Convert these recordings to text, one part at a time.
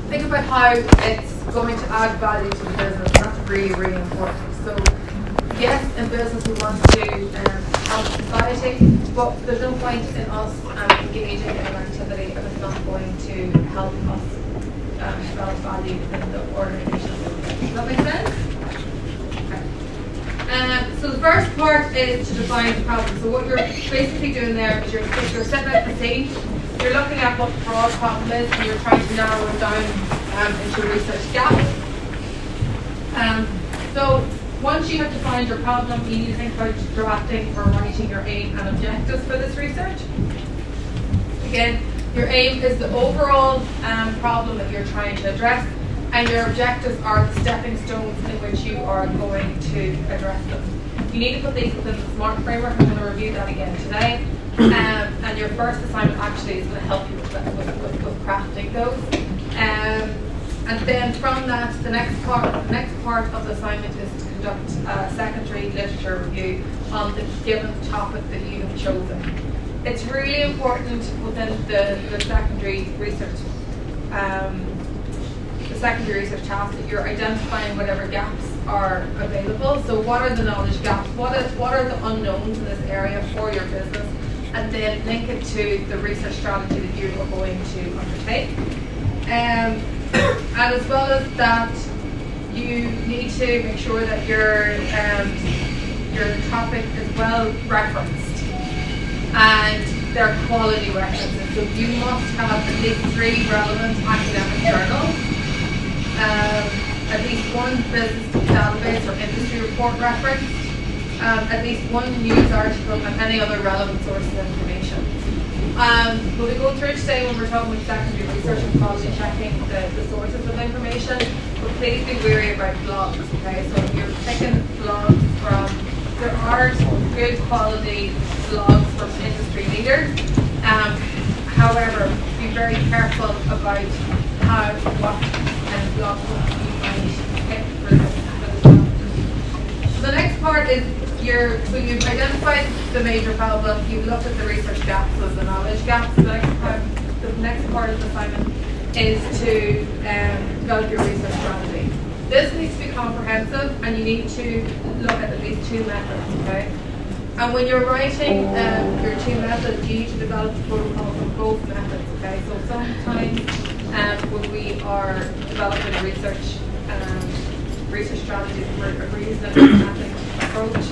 think about how it's going to add value to the business. That's really, really important. So, yes, in business we want to help society, but there's no point in us engaging in an activity if it's not going to help us develop value within the organisation. Does that make sense? Okay. So the first part is to define the problem. So what you're basically doing there is you're setting out the scene. You're looking at what the broad problem is, and you're trying to narrow it down into a research gap. So once you have defined your problem, you need to think about drafting or writing your aim and objectives for this research. Again, your aim is the overall problem that you're trying to address, and your objectives are the stepping stones in which you are going to address them. You need to put these within the SMART framework. I'm going to review that again today. And your first assignment actually is going to help you with crafting those. And then from that, the next part of the assignment is to conduct a secondary literature review on the given topic that you have chosen. It's really important within the secondary research task that you're identifying whatever gaps are available. So what are the knowledge gaps? What are the unknowns in this area for your business? And then link it to the research strategy that you are going to undertake. And as well as that, you need to make sure that your topic is well referenced and they're quality references. So you must have at least 3 relevant academic journals, at least 1 business database or industry report reference, at least 1 news article, and any other relevant sources of information. We'll be going through today when we're talking about secondary research and quality checking the sources of information, but please be wary about blogs, okay? So if you're picking blogs there are good quality blogs from industry leaders. However, be very careful about what kind of blogs you might pick for this topic. The next part is so you've identified the major problem, you've looked at the research gaps or the knowledge gaps. The next part of the assignment is to develop your research strategy. This needs to be comprehensive, and you need to look at least 2 methods, okay? And when you're writing your 2 methods, you need to develop a protocol for both methods, okay? So sometimes when we are developing a research strategy, we're using a systematic approach.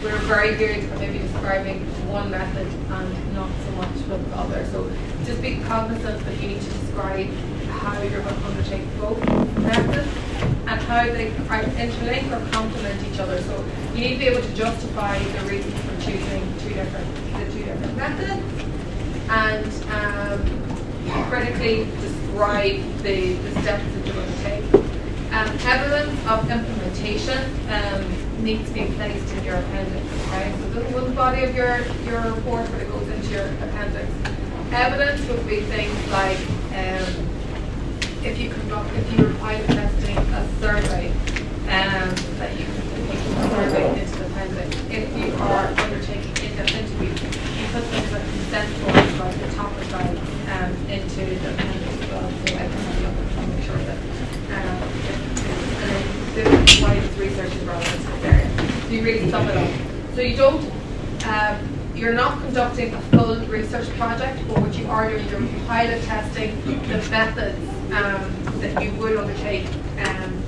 We're very good at maybe describing one method and not so much with the other. So just be cognizant that you need to describe how you're going to undertake both methods and how they interlink or complement each other. So you need to be able to justify the reason for choosing the two different methods, and critically describe the steps that you're going to take. Evidence of implementation needs to be placed in your appendix, okay? So this is the body of your report, but it goes into your appendix. Evidence would be things like if you're pilot testing a survey, that you can put the survey into the appendix. If you are undertaking in-depth interviews, you put things like consent forms, like the topic guides, into the appendix as well. So I can have a look and make sure that this is why this research is relevant to this area. So you really sum it up. So you don't, you're not conducting a full research project, but what you are doing, you're pilot testing the methods that you would undertake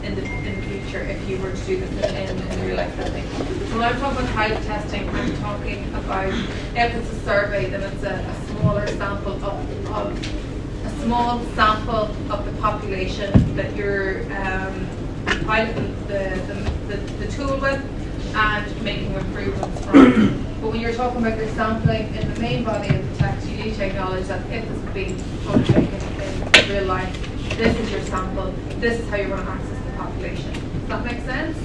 in the future if you were to do this in real life setting. So when I'm talking about pilot testing, I'm talking about if it's a survey, then it's a smaller sample of the population that you're piloting the tool with and making improvements from. But when you're talking about your sampling in the main body of the text, you need to acknowledge that if this is being undertaken in real life, this is your sample, this is how you're going to access the population. Does that make sense?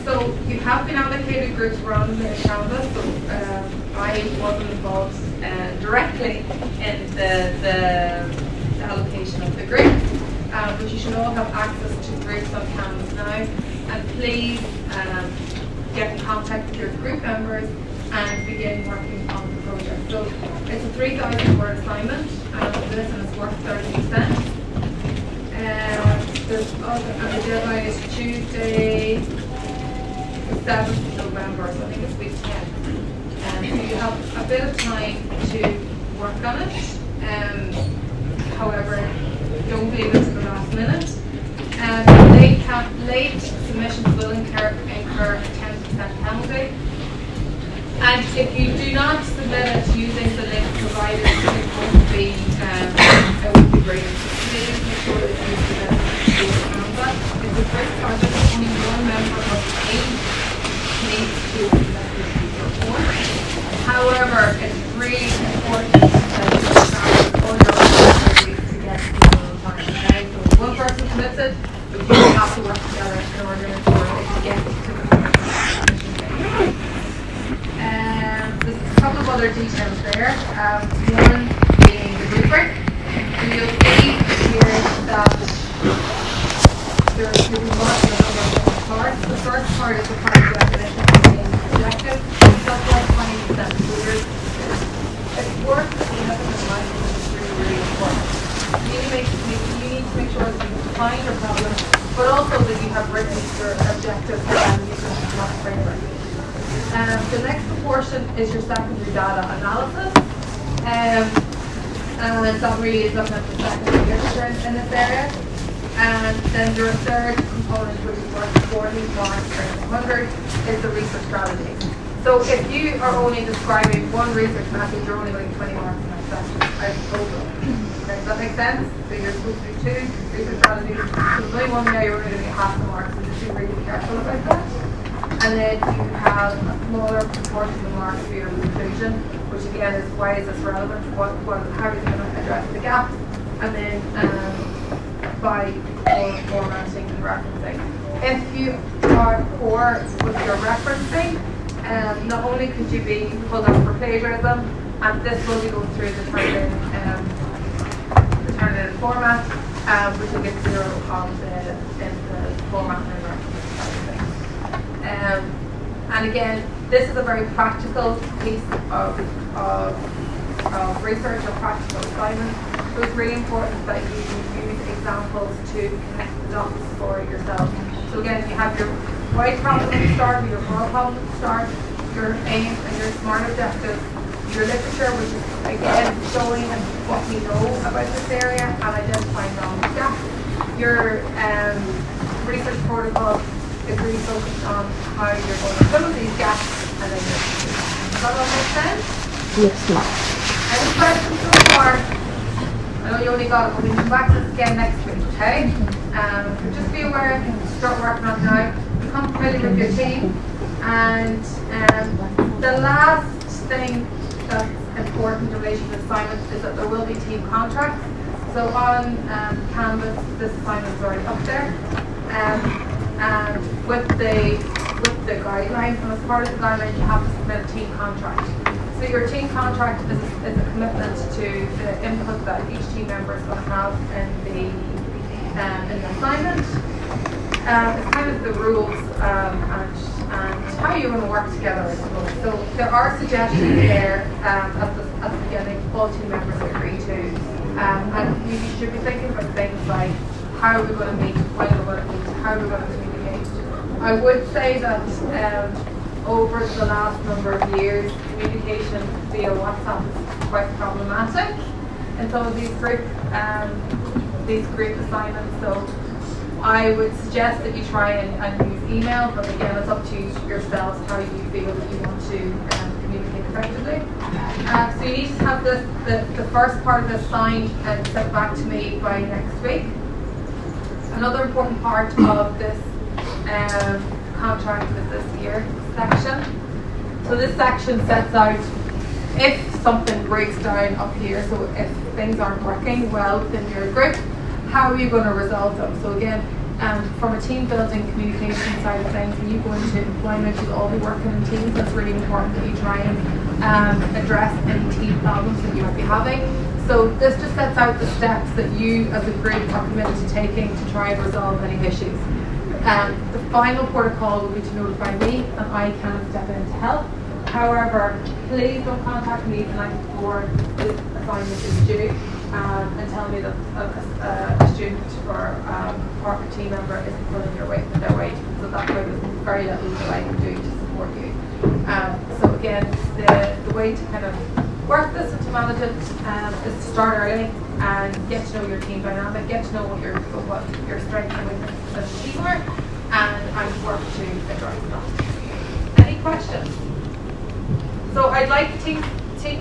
So you have been allocated groups around the Canvas, so I wasn't involved directly in the allocation of the groups, but you should all have access to groups on Canvas now, and please get in contact with your group members and begin working on the project. So it's a 3,000 word assignment, this and it's worth 30%. And the deadline is Tuesday, the 7th of November, so I think it's week 10. So you have a bit of time to work on it. However, don't leave it to the last minute. Late submissions will incur a 10% penalty. And if you do not submit it using the link provided, it won't be great. Please make sure that you submit it through Canva. It's a great project. Only one member of the team needs to submit this report. However, it's really important that you start all your activities to get people on time. Okay? So if one person submits it, but you have to work together in order to ensure that you get to the point. There's a couple of other details there. One being the rubric. So you'll see here that there's really more than a number of different parts. The first part is the part of definition being objective. That's like 20%. So it's worth significant amount, which is really, really important. You need to make sure that you define your problem, but also that you have written your objectives and you can not framework. The next proportion is your secondary data analysis, and that really is looking at the secondary literature in this area. And then your third component, which is worth 40 marks per 100, is the research strategy. So if you are only describing one research method, you're only getting 20 marks in that section out of total. Okay, does that make sense? So you're supposed to do 2 research strategies. So there's only one there, you're only going to get half the marks, so just be really careful about that. And then you have a smaller proportion of the marks for your conclusion, which again is why is this relevant, how are you going to address the gaps, and then by formatting and referencing. If you are poor with your referencing, not only could you be pulled up for plagiarism, and this will be going through the Turnitin format, which will get 0 on the format and referencing side of things. And again, this is a very practical piece of research or practical assignment. So it's really important that you use examples to connect the dots for yourself. So again, you have your why problem at the start, your moral problem at the start, your aim and your SMART objectives, your literature, which is again showing what we know about this area and identifying relevant gaps. Your research protocol is really focused on how you're going to fill these gaps and then your conclusion. Does that all make sense? Yes, ma'am. Any questions so far? I know you only got it, but we can come back to this again next week, okay? Just be aware, start working on it now. Become familiar with your team. And the last thing that's important in relation to assignments is that there will be team contracts. So on Canvas, this assignment is already up there. And with the guidelines, and as part of the guidelines, you have to submit a team contract. So your team contract is a commitment to the input that each team member is going to have in the assignment. It's kind of the rules and how you're going to work together, I suppose. So there are suggestions there at the beginning, all team members agree to. And you should be thinking about things like how are we going to meet, when we're going to meet, how are we going to communicate. I would say that over the last number of years, communication via WhatsApp is quite problematic in some of these group assignments. So I would suggest that you try and use email, but again, it's up to yourselves how you feel that you want to communicate effectively. So you need to have the first part of this signed and sent back to me by next week. Another important part of this contract is this here section. So this section sets out if something breaks down up here, so if things aren't working well within your group, how are you going to resolve them? So again, from a team building communication side of things, when you go into employment, you'll all be working in teams. That's really important that you try and address any team problems that you might be having. So this just sets out the steps that you as a group are committed to taking to try and resolve any issues. The final protocol will be to notify me and I can step in to help. However, please don't contact me the night before this assignment is due and tell me that a student or partner team member isn't pulling their weight. So that way there's very little that I can do to support you. So again, the way to kind of work this and to manage it is to start early and get to know your team dynamic, get to know what your strengths and weaknesses as a team are, and work to address that. Any questions? So I'd like team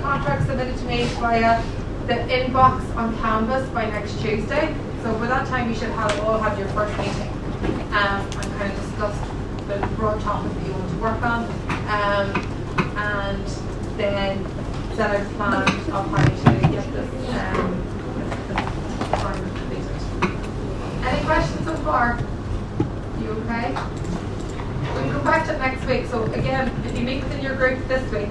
contracts submitted to me via the inbox on Canvas by next Tuesday. So by that time you should all have your first meeting and kind of discuss the broad topic that you want to work on, and then set out a plan of how to get this assignment completed. Any questions so far? You okay? We can come back to it next week. So again, if you meet within your group this week,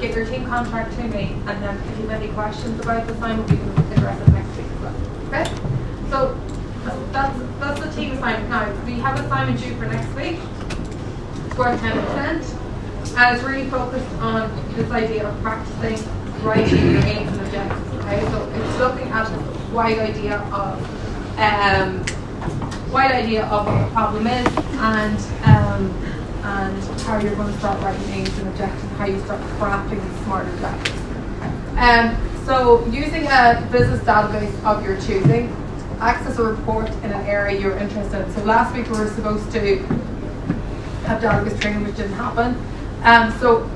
get your team contract to me, and then if you have any questions about the assignment, we can address it next week as well. Okay? So that's the team assignment. Now we have assignment due for next week. It's worth 10%, and it's really focused on this idea of practicing writing your aims and objectives. Okay? So it's looking at the wide idea of what the problem is, and how you're going to start writing aims and objectives, how you start crafting these smart objectives. So using a business database of your choosing, access a report in an area you're interested in. So last week we were supposed to have database training, which didn't happen. So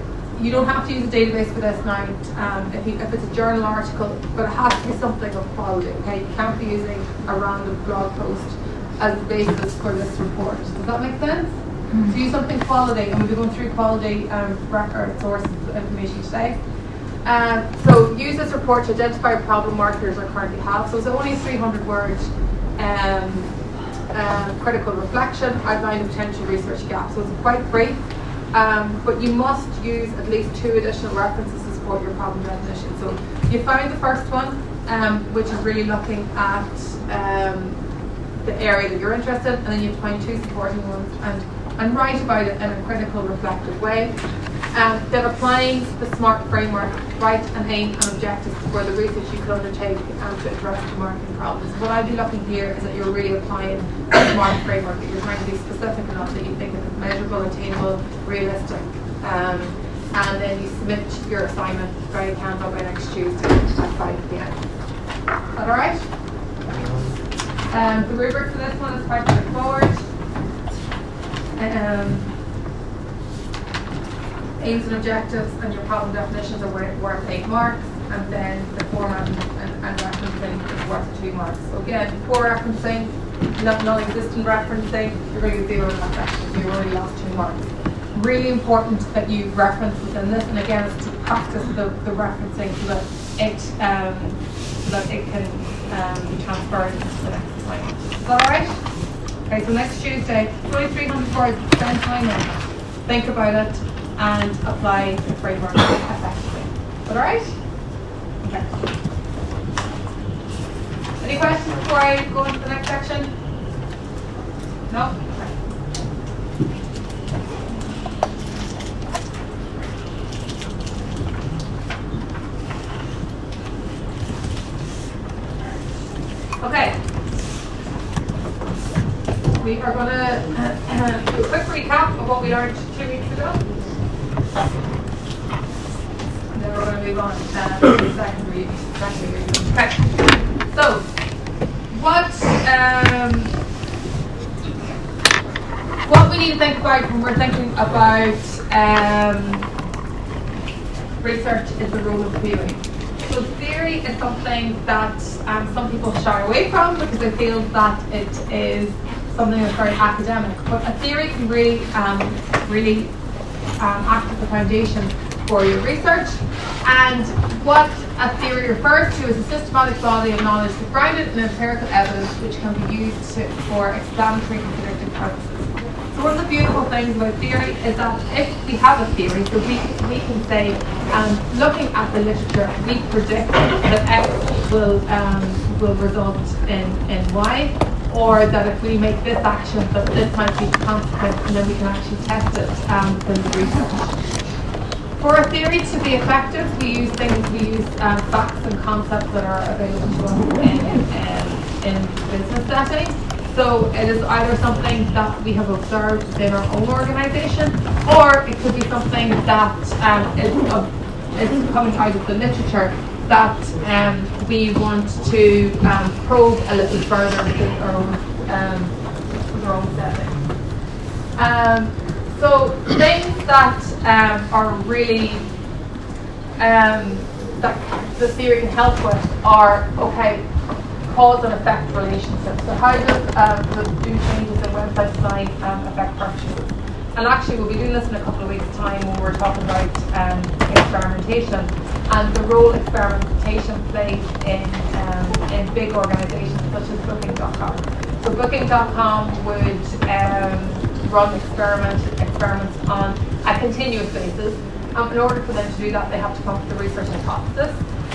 you don't have to use a database for this now. If it's a journal article, but it has to be something of quality. Okay, you can't be using a random blog post as the basis for this report. Does that make sense? So use something quality, and we'll be going through quality record sources of information today. So use this report to identify problem markers I currently have. So it's only 300 words. Critical reflection, outline potential research gaps. So it's quite brief, but you must use at least 2 additional references to support your problem definition. So you found the first one, which is really looking at the area that you're interested in, and then you find 2 supporting ones and write about it in a critical, reflective way. Then applying the SMART framework, write an aim and objectives for the research you could undertake to address the marketing problems. What I'd be looking here is that you're really applying the SMART framework, that you're trying to be specific enough that you think it is measurable, attainable, realistic. And then you submit your assignment via Canva by next Tuesday at 5 p.m. Is that alright? The rubric for this one is quite straightforward. Aims and objectives and your problem definitions are worth 8 marks, and then the format and referencing is worth 2 marks. So again, poor referencing, non-existent referencing, you're going to get 0 in that section, so you already lost 2 marks. Really important that you reference within this, and again, it's to practice the referencing so that it can be transferred into the next assignment. Is that alright? Okay, so next Tuesday, 2,300 words, spend time on it. Think about it and apply the framework effectively. Is that alright? Okay. Any questions before I go into the next section? No? Okay. We are going to do a quick recap of what we learned 2 weeks ago. And then we're going to move on to the second read. Okay. So, what we need to think about when we're thinking about research is the role of theory. So theory is something that some people shy away from because they feel that it is something that's very academic. But a theory can really act as the foundation for your research. And what a theory refers to is a systematic body of knowledge grounded in empirical evidence which can be used for explanatory and predictive purposes. So one of the beautiful things about theory is that if we have a theory, so we can say, looking at the literature, we predict that X will result in Y, or that if we make this action, that this might be the consequence, and then we can actually test it within the research. For a theory to be effective, we use facts and concepts that are available to us in business settings. So it is either something that we have observed within our own organisation, or it could be something that is coming out of the literature that we want to probe a little further within our own setting. So things that are really that the theory can help with are, okay, cause and effect relationships. So how does do changes in website design affect purchases? And actually we'll be doing this in a couple of weeks' time when we're talking about experimentation and the role experimentation plays in big organisations such as Booking.com. So Booking.com would run experiments on a continuous basis. In order for them to do that, they have to come up with a research hypothesis.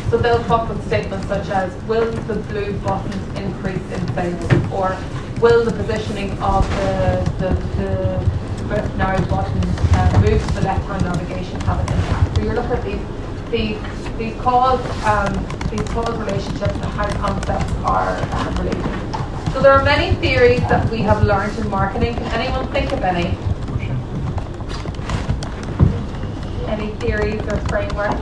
So they'll come up with statements such as, will the blue buttons increase in sales? Or will the positioning of the Book Now button move to the left-hand navigation have an impact? So you're looking at these cause relationships and how concepts are related. So there are many theories that we have learned in marketing. Can anyone think of any? Any theories or frameworks?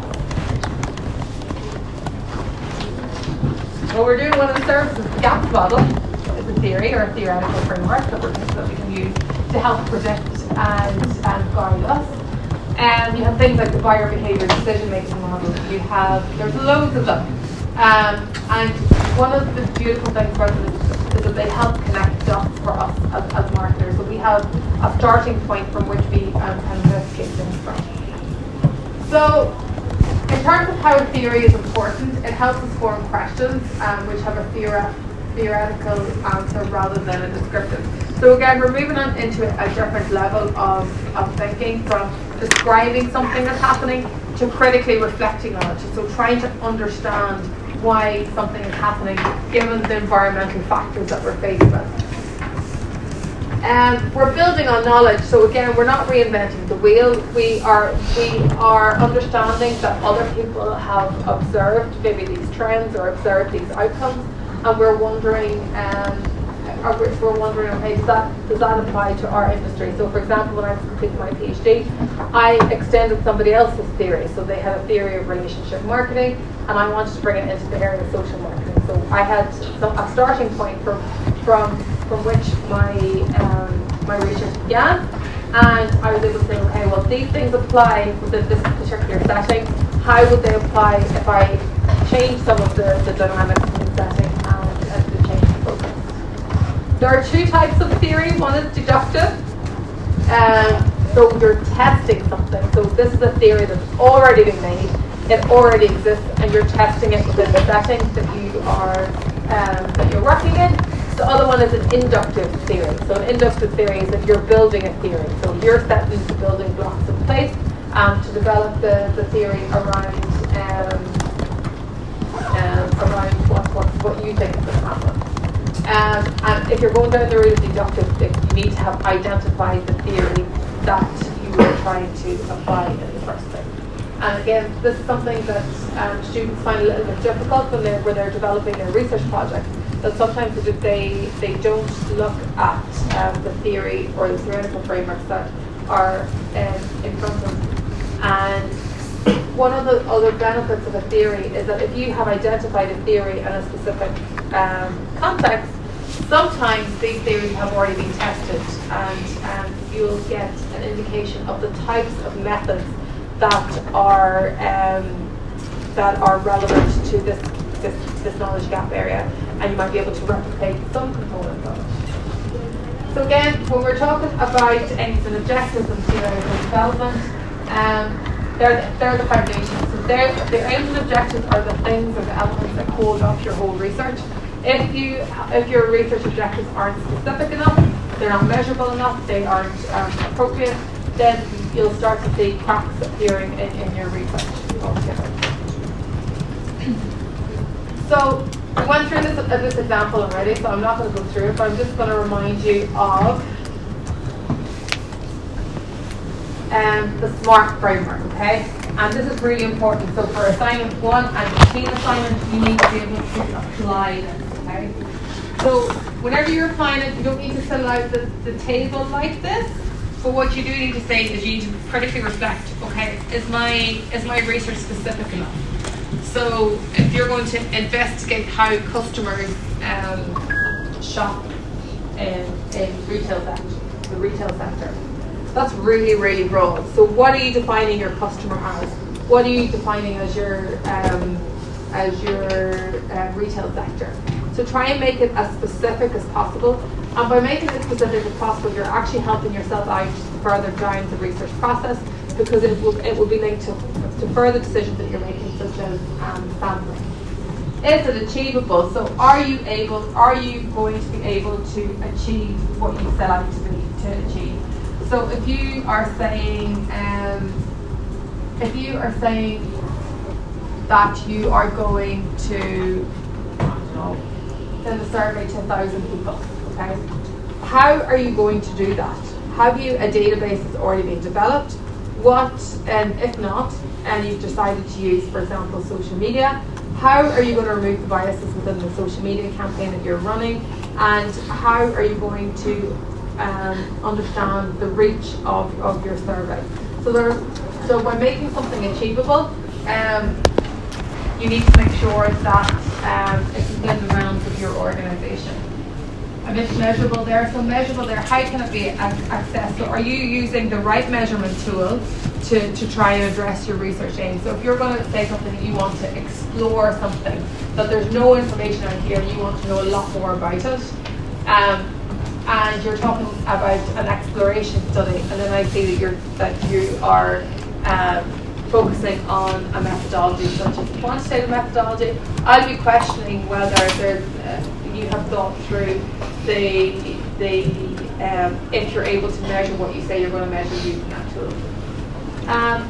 Well, we're doing one of the services. The GAP model is a theory or a theoretical framework that we can use to help predict and guide us. And you have things like the buyer behavior decision-making model. There's loads of them. And one of the beautiful things about them is that they help connect dots for us as marketers. So we have a starting point from which we can investigate things from. So, in terms of how theory is important, it helps us form questions which have a theoretical answer rather than a descriptive. So again, we're moving on into a different level of thinking, from describing something that's happening to critically reflecting on it. So trying to understand why something is happening given the environmental factors that we're faced with. We're building on knowledge, so again, we're not reinventing the wheel. We are understanding that other people have observed maybe these trends or observed these outcomes, and we're wondering, okay, does that apply to our industry? So, for example, when I was completing my PhD, I extended somebody else's theory. So they had a theory of relationship marketing, and I wanted to bring it into the area of social marketing. So I had a starting point from which my research began, and I was able to say, okay, well, these things apply within this particular setting. How would they apply if I change some of the dynamics in the setting and to change the focus? There are two types of theory. One is deductive. So you're testing something. So this is a theory that's already been made. It already exists, and you're testing it within the setting that you're working in. The other one is an inductive theory. So an inductive theory is that you're building a theory. So you're setting the building blocks in place to develop the theory around what you think is going to happen. And if you're going down the route of deductive, you need to have identified the theory that you were trying to apply in the first place. And again, this is something that students find a little bit difficult when they're developing their research project. That sometimes they don't look at the theory or the theoretical frameworks that are in front of them. And one of the other benefits of a theory is that if you have identified a theory in a specific context, sometimes these theories have already been tested, and you'll get an indication of the types of methods that are relevant to this knowledge gap area, and you might be able to replicate some components of it. So again, when we're talking about aims and objectives and theoretical development, they're the foundations. So the aims and objectives are the things or the elements that hold up your whole research. If your research objectives aren't specific enough, they're not measurable enough, they aren't appropriate, then you'll start to see cracks appearing in your research altogether. So we went through this example already, so I'm not going to go through it, but I'm just going to remind you of the SMART framework, okay? And this is really important. So for assignment 1 and the team assignment, you need to be able to apply this, okay? So whenever you're applying it, you don't need to fill out the table like this, but what you do need to say is you need to critically reflect, okay, is my research specific enough? So if you're going to investigate how customers shop in retail sector, the retail sector, that's really, really broad. So what are you defining your customer as? What are you defining as your retail sector? So try and make it as specific as possible. And by making it specific as possible, you're actually helping yourself out further down the research process, because it will be linked to further decisions that you're making, such as sampling. Is it achievable? So are you going to be able to achieve what you set out to achieve? So if you are saying that you are going to, send a survey to 1,000 people, okay? How are you going to do that? Have you a database that's already been developed? What, if not, and you've decided to use, for example, social media, how are you going to remove the biases within the social media campaign that you're running? And how are you going to understand the reach of your survey? So by making something achievable, you need to make sure that it's within the realms of your organisation. A bit measurable there. So measurable there, how can it be accessed? So are you using the right measurement tool to try and address your research aims? So if you're going to say something that you want to explore something, that there's no information out here, you want to know a lot more about it, and you're talking about an exploration study, and then I see that you are focusing on a methodology such as quantitative methodology, I'll be questioning whether you have thought through if you're able to measure what you say you're going to measure using that tool.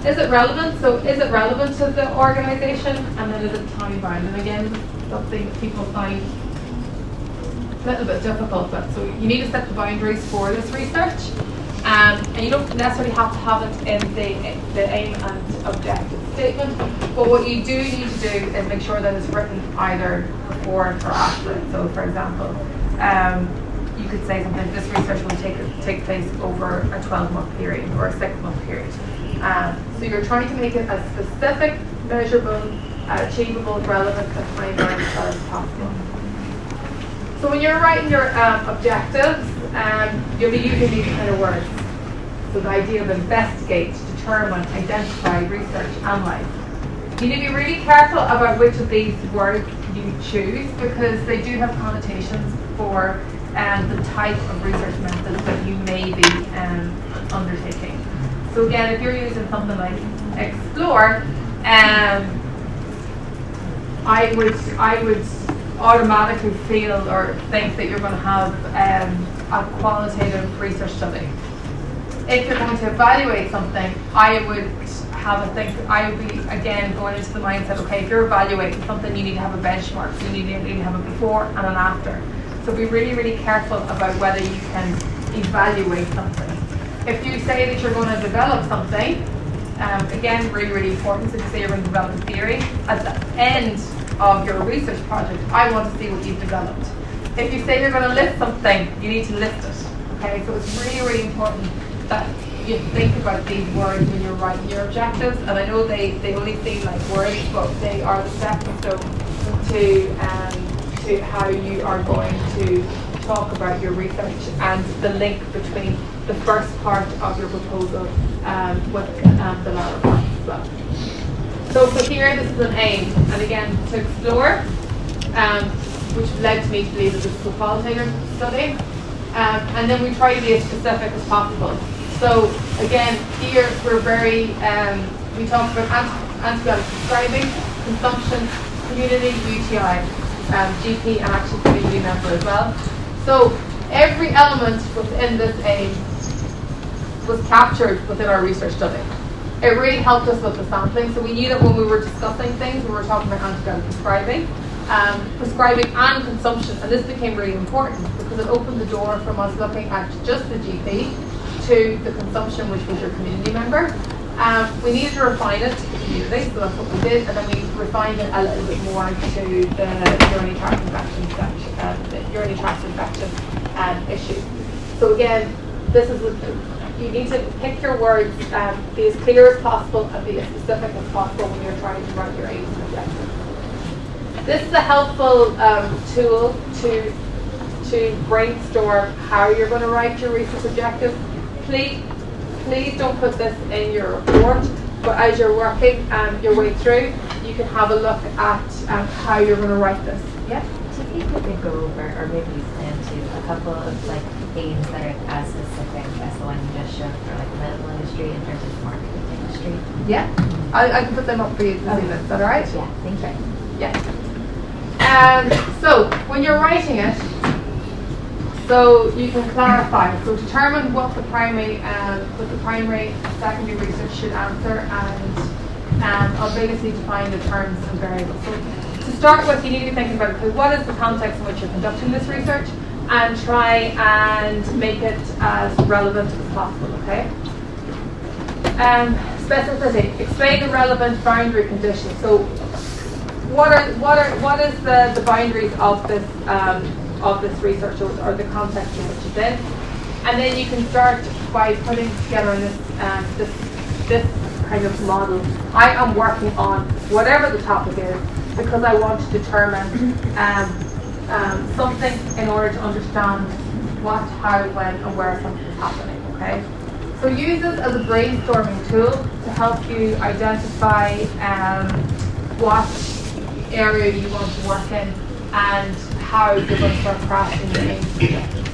Is it relevant? So is it relevant to the organisation? And then is it time bound? And again, this is something that people find a little bit difficult, but so you need to set the boundaries for this research. And you don't necessarily have to have it in the aim and objective statement, but what you do need to do is make sure that it's written either before or after it. So for example, you could say something, this research will take place over a 12-month period or a 6-month period. So you're trying to make it as specific, measurable, achievable, relevant, and time-bound as possible. So when you're writing your objectives, you'll be using these kind of words. So the idea of investigate, determine, identify, research, analyze. You need to be really careful about which of these words you choose, because they do have connotations for the type of research methods that you may be undertaking. So again, if you're using something like explore, I would automatically feel or think that you're going to have a qualitative research study. If you're going to evaluate something, I would be again going into the mindset, okay, if you're evaluating something, you need to have a benchmark, so you need to have a before and an after. So be really, really careful about whether you can evaluate something. If you say that you're going to develop something, again, really, really important, so if you say you're going to develop a theory, at the end of your research project, I want to see what you've developed. If you say you're going to list something, you need to list it. Okay, so it's really, really important that you think about these words when you're writing your objectives. And I know they only seem like words, but they are the stepping stone to how you are going to talk about your research and the link between the first part of your proposal with the latter part as well. So for here, this is an aim, and again, to explore, which led to me to believe that this is a qualitative study, and then we try to be as specific as possible. So again, here we're very, we talk about antibiotic prescribing, consumption, community, UTI, GP, and actually community member as well. So every element within this aim was captured within our research study. It really helped us with the sampling. So we knew that when we were discussing things, we were talking about antibiotic prescribing and consumption. And this became really important because it opened the door from us looking at just the GP to the consumption, which was your community member. We needed to refine it to the community, so that's what we did, and then we refined it a little bit more to the urinary tract infection section, the urinary tract infection issue. So again, this is you need to pick your words, be as clear as possible and be as specific as possible when you're trying to write your aims and objectives. This is a helpful tool to brainstorm how you're going to write your research objectives. Please don't put this in your report, but as you're working your way through, you can have a look at how you're going to write this. Yeah? So if you could go over, or maybe plan to, a couple of like aims that are as specific as the one you just showed for like the medical industry in terms of the marketing industry. Yeah? I can put them up for you this evening. Is that alright? Yeah, thank you. Yeah. So when you're writing it, so you can clarify. So determine what the primary and secondary research should answer, and obviously define the terms and variables. So to start with, you need to be thinking about, okay, what is the context in which you're conducting this research, and try and make it as relevant as possible. Okay. Specificity. Explain the relevant boundary conditions. So what is the boundaries of this research, or the context in which it's in, and then you can start by putting together this kind of model. I am working on whatever the topic is because I want to determine something in order to understand what, how, when, and where something is happening. Okay, so use this as a brainstorming tool to help you identify what area you want to work in and how you're going to start crafting the aims and objectives.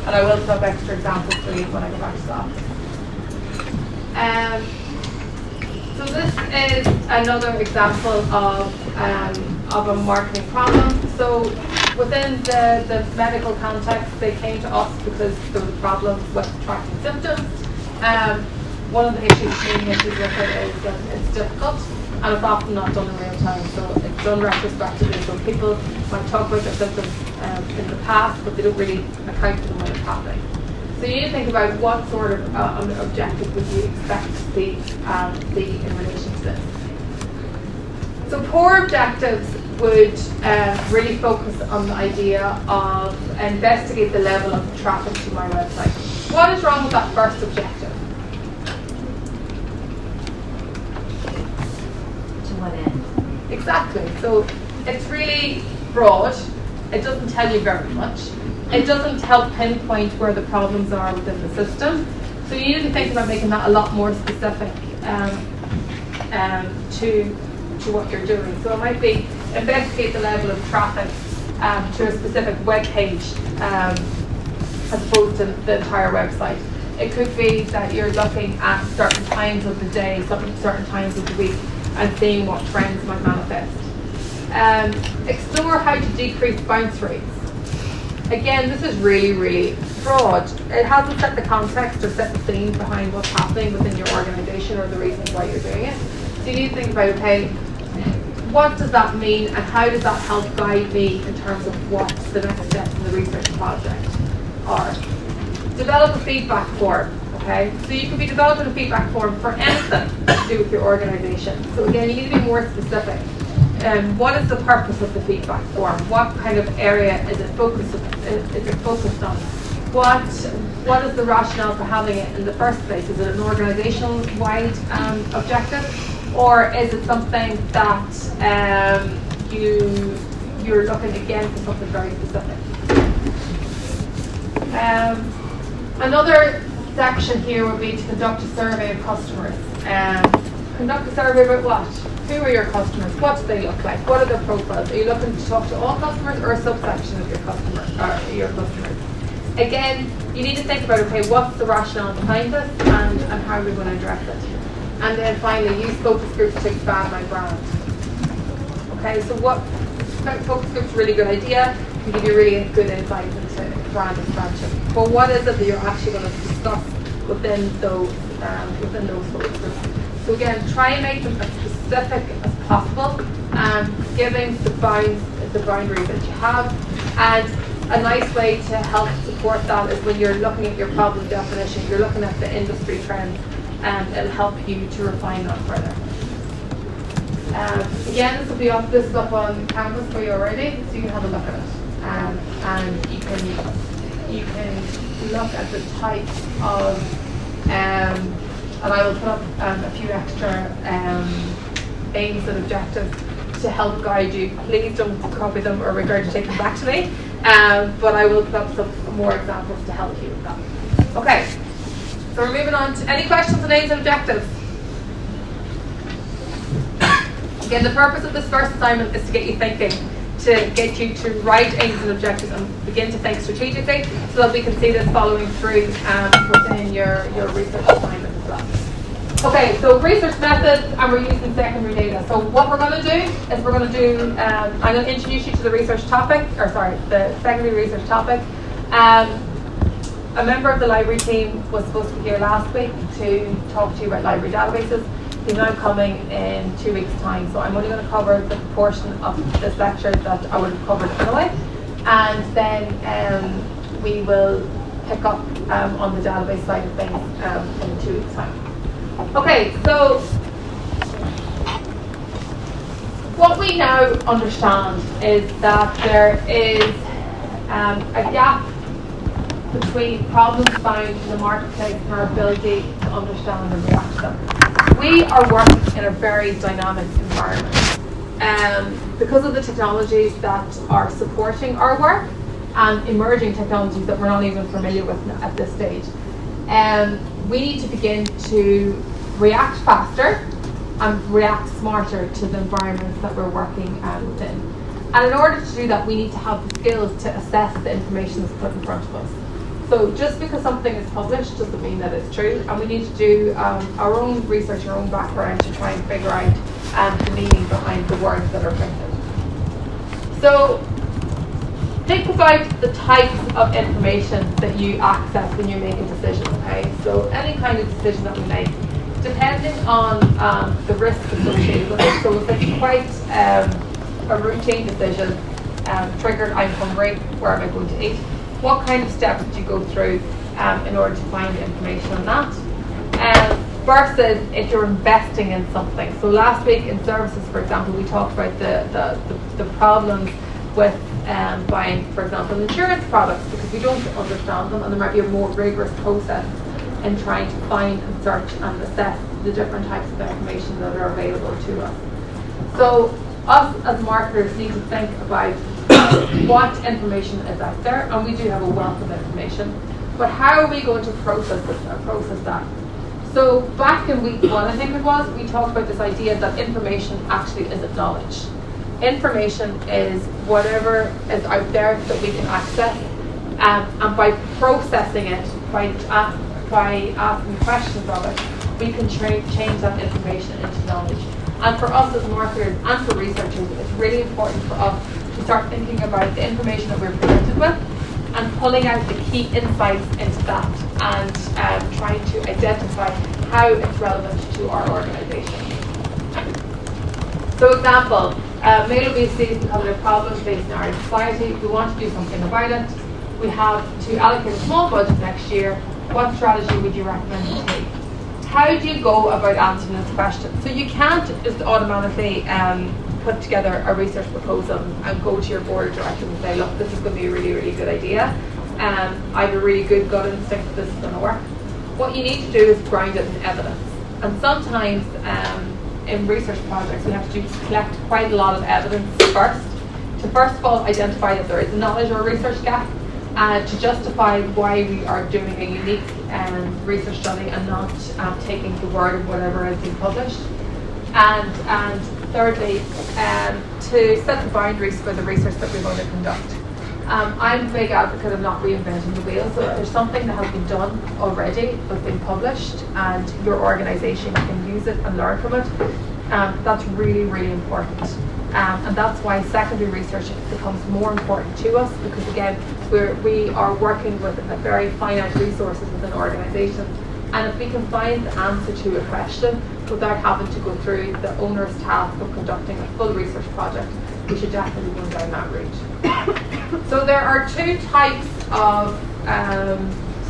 And I will put up extra examples for you when I go back to that. So this is another example of a marketing problem. So within the medical context, they came to us because there was a problem with tracking symptoms. One of the main issues with it is that it's difficult, and it's often not done in real time, so it's done retrospectively. So people might talk about their symptoms in the past, but they don't really account for them when it's happening. So you need to think about what sort of objective would you expect to see in relation to this. So poor objectives would really focus on the idea of investigate the level of traffic to my website. What is wrong with that first objective? What end? Exactly. So it's really broad. It doesn't tell you very much. It doesn't help pinpoint where the problems are within the system. So you need to think about making that a lot more specific to what you're doing. So it might be investigate the level of traffic to a specific web page as opposed to the entire website. It could be that you're looking at certain times of the day, certain times of the week, and seeing what trends might manifest. Explore how to decrease bounce rates. Again, this is really, really broad. It hasn't set the context or set the scene behind what's happening within your organisation or the reasons why you're doing it. So you need to think about, okay, what does that mean, and how does that help guide me in terms of what the next steps in the research project are. Develop a feedback form. Okay, so you could be developing a feedback form for anything to do with your organisation. So again, you need to be more specific. What is the purpose of the feedback form? What kind of area is it focused on? What is the rationale for having it in the first place? Is it an organisational-wide objective, or is it something that you're looking again for something very specific? Another section here would be to conduct a survey of customers. Conduct a survey about what? Who are your customers? What do they look like? What are their profiles? Are you looking to talk to all customers or a subsection of your customers? Again, you need to think about, okay, what's the rationale behind this, and how are we going to address it? And then finally, use focus groups to expand my brand. Okay, so what focus groups really good idea, can give you really good insight into brand expansion. But what is it that you're actually going to discuss within those focus groups? So again, try and make them as specific as possible, giving the boundaries that you have. And a nice way to help support that is when you're looking at your problem definition, you're looking at the industry trends. it'll help you to refine that further. Again, this is up on Canvas for you already, so you can have a look at it. And you can look at the types of, and I will put up a few extra aims and objectives to help guide you. Please don't copy them or regurgitate them back to me, but I will put up some more examples to help you with that. Okay, so we're moving on to any questions on aims and objectives. Again, the purpose of this first assignment is to get you thinking, to get you to write aims and objectives and begin to think strategically so that we can see this following through within your research assignment as well. Okay, so research methods, and we're using secondary data. So what we're going to do is we're going to do, I'm going to introduce you to the research topic, the secondary research topic. A member of the library team was supposed to be here last week to talk to you about library databases. He's now coming in 2 weeks' time, so I'm only going to cover the portion of this lecture that I would have covered anyway, and then we will pick up on the database side of things in 2 weeks' time. Okay, so what we now understand is that there is a gap between problems found in the marketplace and our ability to understand and react to them. We are working in a very dynamic environment because of the technologies that are supporting our work and emerging technologies that we're not even familiar with at this stage. We need to begin to react faster and react smarter to the environments that we're working within. And in order to do that, we need to have the skills to assess the information that's put in front of us. So just because something is published doesn't mean that it's true, and we need to do our own research, our own background to try and figure out the meaning behind the words that are printed. So think about the types of information that you access when you make a decision, okay? So any kind of decision that we make, depending on the risk associated with it. So if it's quite a routine decision, triggered, I'm hungry, where am I going to eat? What kind of steps do you go through in order to find information on that? Versus if you're investing in something. So last week in services, for example, we talked about the problems with buying, for example, insurance products because we don't understand them, and there might be a more rigorous process in trying to find and search and assess the different types of information that are available to us. So us as marketers need to think about what information is out there, and we do have a wealth of information, but how are we going to process that? So back in week 1, I think it was, we talked about this idea that information actually isn't knowledge. Information is whatever is out there that we can access, and by processing it, by asking questions of it, we can change that information into knowledge. And for us as marketers and for researchers, it's really important for us to start thinking about the information that we're presented with and pulling out the key insights into that and trying to identify how it's relevant to our organisation. So example, male obesity is becoming a problem facing our society. We want to do something about it. We have to allocate a small budget next year. What strategy would you recommend to take? How do you go about answering this question? So you can't just automatically put together a research proposal and go to your board of directors and say, look, this is going to be a really, really good idea. I have a really good gut instinct that this is going to work. What you need to do is ground it in evidence. And sometimes in research projects, we have to collect quite a lot of evidence first. To first of all identify that there is a knowledge or research gap, to justify why we are doing a unique research study and not taking the word of whatever has been published. And thirdly, to set the boundaries for the research that we're going to conduct. I'm a big advocate of not reinventing the wheel, so if there's something that has been done already, that's been published, and your organisation can use it and learn from it, that's really, really important. And that's why secondary research becomes more important to us, because again, we are working with a very finite resources within an organisation, and if we can find the answer to a question without having to go through the owner's task of conducting a full research project, we should definitely go down that route. So there are two types of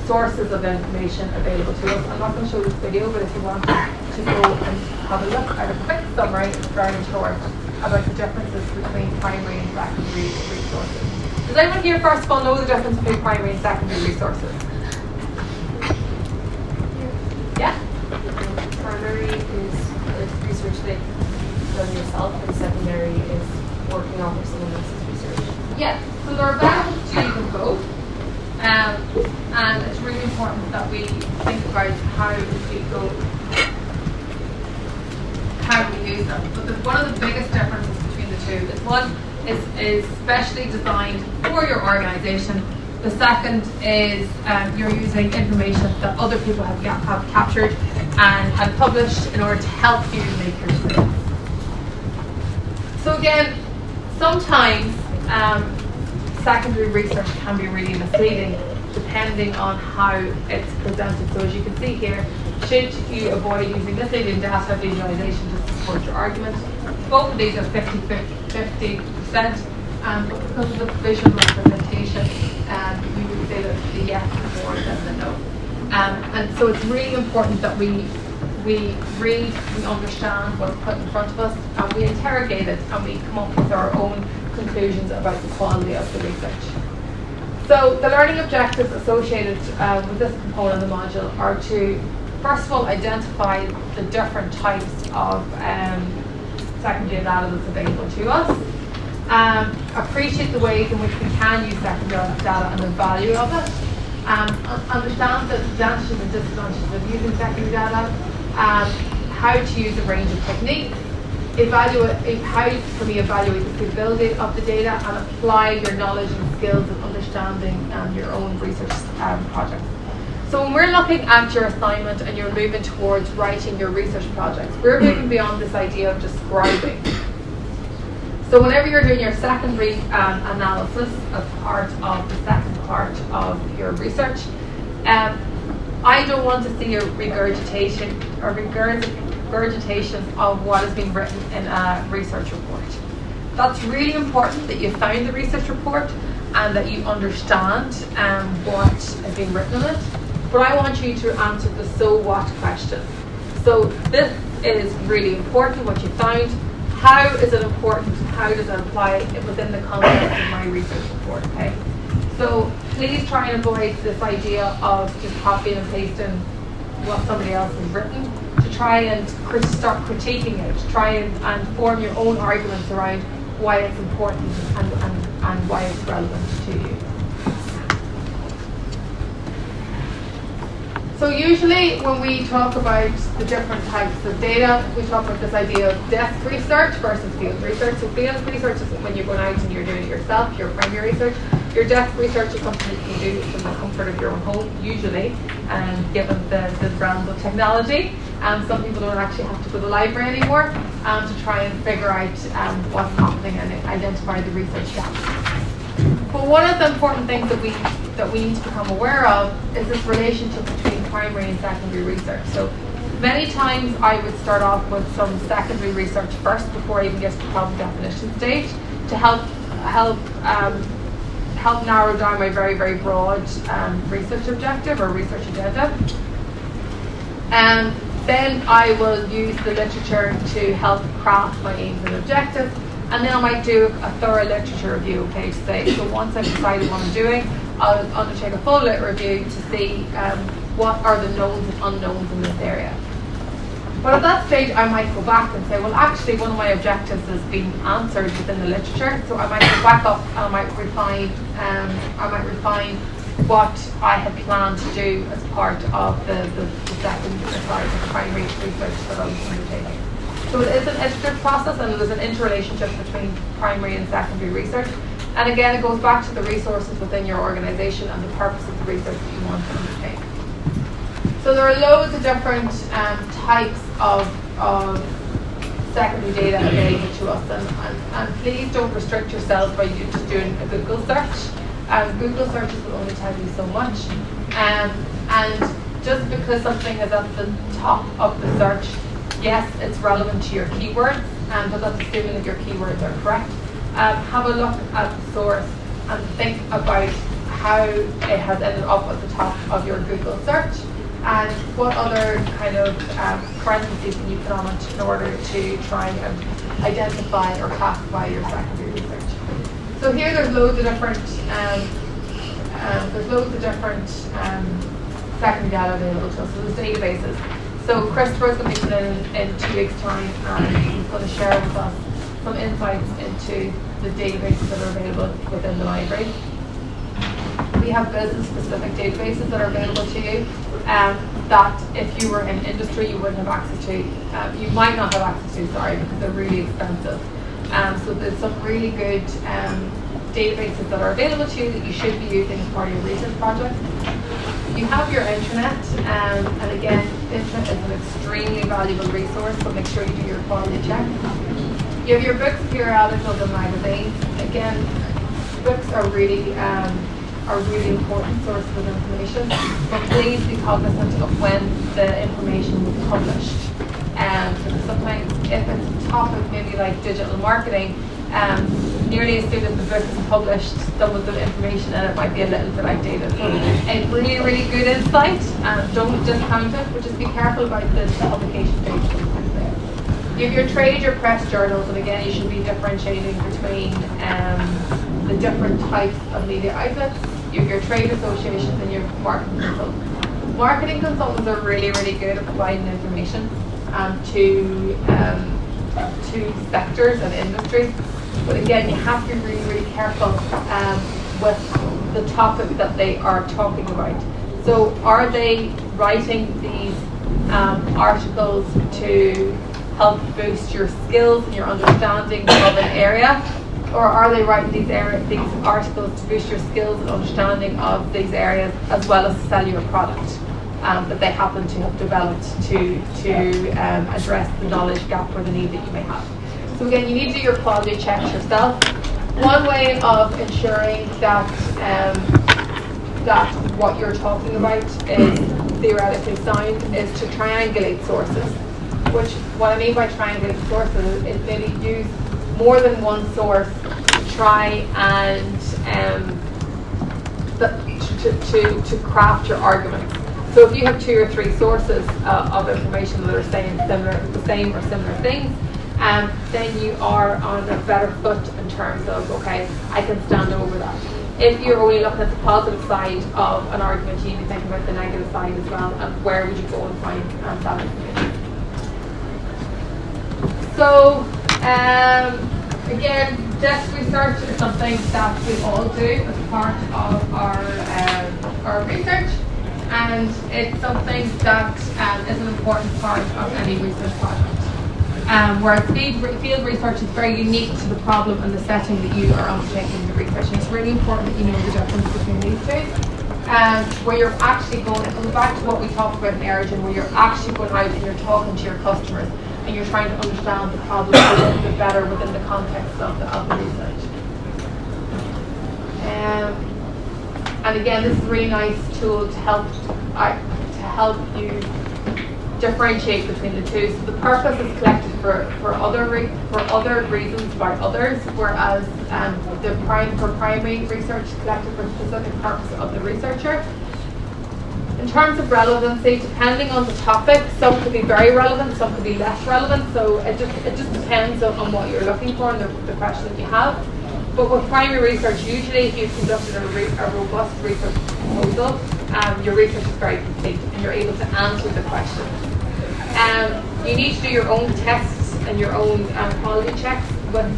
sources of information available to us. I'm not going to show this video, but if you want to go and have a look at a quick summary, very short, about the differences between primary and secondary resources. Does anyone here first of all know the difference between primary and secondary resources? Yeah? Primary is like research that you've done yourself, and secondary is working off of someone else's research. Yeah, so there are benefits to using both, and it's really important that we think about how we use them. But one of the biggest differences between the two is one is specially designed for your organisation. The second is you're using information that other people have captured and have published in order to help you make your decisions. So again, sometimes secondary research can be really misleading depending on how it's presented. So as you can see here, should you avoid using misleading data visualization to support your argument? Both of these are 50%, but because of the visual representation, you would say that the yes is more than the no. And so it's really important that we read, we understand what's put in front of us, and we interrogate it, and we come up with our own conclusions about the quality of the research. So the learning objectives associated with this component of the module are to, first of all, identify the different types of secondary data that's available to us, appreciate the ways in which we can use secondary data and the value of it, understand the advantages and disadvantages of using secondary data, how to use a range of techniques, how can we evaluate the suitability of the data, and apply your knowledge and skills of understanding your own research projects. So when we're looking at your assignment and you're moving towards writing your research projects, we're moving beyond this idea of describing. So whenever you're doing your secondary analysis as part of the second part of your research, I don't want to see a regurgitation of what has been written in a research report. That's really important that you found the research report and that you understand what has been written in it. But I want you to answer the so what question. So this is really important, what you found. How is it important? How does it apply within the context of my research report? Okay. So please try and avoid this idea of just copying and pasting what somebody else has written. To try and start critiquing it. To try and form your own arguments around why it's important and why it's relevant to you. So usually when we talk about the different types of data, we talk about this idea of desk research versus field research. So field research is when you're going out and you're doing it yourself, your primary research. Your desk research is something that you can do from the comfort of your own home, usually, given the realms of technology. Some people don't actually have to go to the library anymore to try and figure out what's happening and identify the research gaps. But one of the important things that we need to become aware of is this relationship between primary and secondary research. So many times I would start off with some secondary research first before I even get to the problem definition stage to help narrow down my very, very broad research objective or research agenda. And then I will use the literature to help craft my aims and objectives. And then I might do a thorough literature review, okay, to say, so once I've decided what I'm doing, I'll undertake a full lit review to see what are the knowns and unknowns in this area. But at that stage, I might go back and say, well, actually, one of my objectives has been answered within the literature, so I might go back up and I might refine what I had planned to do as part of the primary research that I was undertaking. So it is an iterative process, and there's an interrelationship between primary and secondary research. And again, it goes back to the resources within your organisation and the purpose of the research that you want to undertake. So there are loads of different types of secondary data available to us, and please don't restrict yourselves by you just doing a Google search. Google searches will only tell you so much, and just because something is at the top of the search, yes, it's relevant to your keywords, but that's assuming that your keywords are correct. Have a look at the source and think about how it has ended up at the top of your Google search, and what other kind of parentheses can you put on it in order to try and identify or classify your secondary research. So here there's loads of different secondary data available to us. So there's databases. So Christopher's going to be coming in 2 weeks' time, and he's going to share with us some insights into the databases that are available within the library. We have business-specific databases that are available to you that if you were in industry you wouldn't have access to. You might not have access to, because they're really expensive. So there's some really good databases that are available to you that you should be using as part of your research project. You have your intranet, and again, intranet is an extremely valuable resource, but make sure you do your quality check. You have your books, periodicals, and magazines. Again, books are really important sources of information, but please be cognizant of when the information was published. Because sometimes if it's a topic maybe like digital marketing, nearly as soon as the book is published, some of the information in it might be a little bit outdated. So a really, really good insight, don't discount it, but just be careful about the publication date. You have your trade, your press journals, and again you should be differentiating between the different types of media outlets. You have your trade associations and your marketing consultants. Marketing consultants are really, really good at providing information to sectors and industries. But again, you have to be really, really careful with the topic that they are talking about. So are they writing these articles to help boost your skills and your understanding of an area? Or are they writing these articles to boost your skills and understanding of these areas as well as sell you a product that they happen to have developed to address the knowledge gap or the need that you may have? So again, you need to do your quality checks yourself. One way of ensuring that that what you're talking about is theoretically sound is to triangulate sources. Which, what I mean by triangulate sources is maybe use more than one source to try and to craft your argument. So if you have 2 or 3 sources of information that are saying the same or similar things, then you are on a better foot in terms of, okay, I can stand over that. If you're only looking at the positive side of an argument, you need to think about the negative side as well, and where would you go and find that information. So, again, desk research is something that we all do as part of our research, and it's something that is an important part of any research project. Whereas field research is very unique to the problem and the setting that you are undertaking the research, and it's really important that you know the difference between these two. Where you're actually going back to what we talked about in Origin, where you're actually going out and you're talking to your customers and you're trying to understand the problem a little bit better within the context of the research. And again, this is a really nice tool to help you differentiate between the two. So the purpose is collected for other reasons by others, whereas for primary research is collected for a specific purpose of the researcher. In terms of relevancy, depending on the topic, some could be very relevant, some could be less relevant. So it just depends on what you're looking for and the question that you have. But with primary research, usually if you've conducted a robust research proposal, your research is very complete and you're able to answer the question. You need to do your own tests and your own quality checks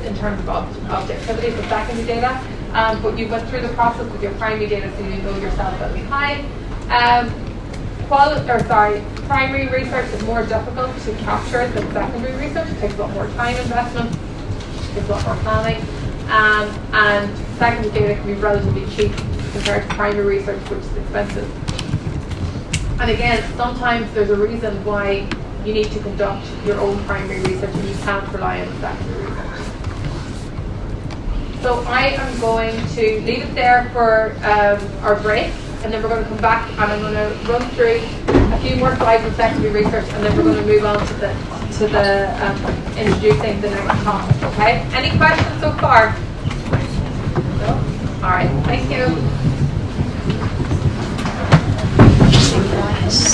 in terms of objectivity for secondary data. But you went through the process with your primary data, so you know yourself that it's high. Primary research is more difficult to capture than secondary research. It takes a lot more time investment, takes a lot more planning, and secondary data can be relatively cheap compared to primary research, which is expensive. And again, sometimes there's a reason why you need to conduct your own primary research and you can't rely on secondary research. So I am going to leave it there for our break, and then we're going to come back and I'm going to run through a few more slides on secondary research, and then we're going to move on to the introducing the next topic. Okay? Any questions so far? No? All right. Thank you.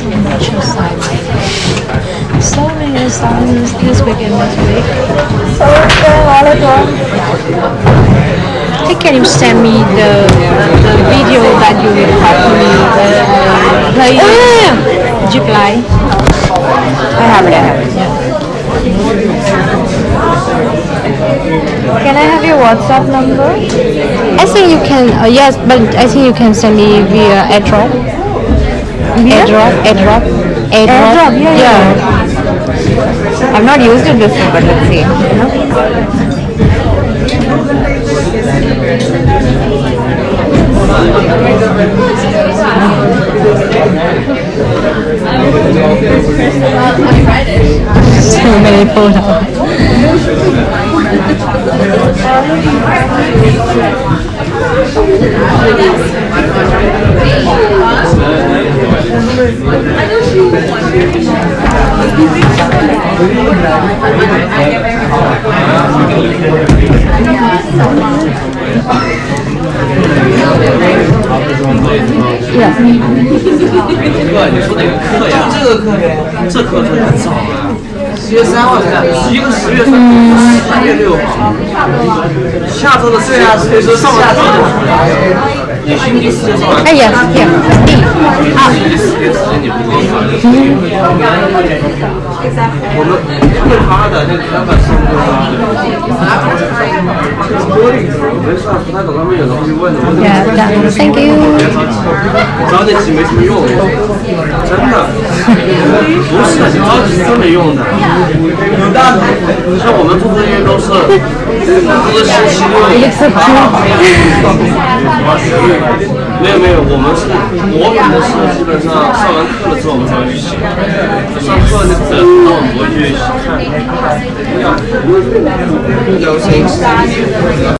So many assignments this week and next week. Hey, can you send me the video that you record me play? Reply. I have it. Can I have your WhatsApp number? I think you can. Yes, but I think you can send me via AirDrop. AirDrop. Yeah. I've not used it before, but let's see. So many photos.你说哪个课呀？这个课呗，这课是很少的。10月3号是一个10月3号，10月6号，下周的10月4号上完课的。你星期4就上完课。哎呀，星期4天时间你不够发的。我们会发的，那个老板是不会发的。没事，不太懂，他们有东西问的。Yeah, done. Thank you. 早点起没什么用，真的，不是你着急是真没用的。像我们做这些都是星期六。没有，我们是基本上上完课了之后我们才会去写，上课那个我们不会去看。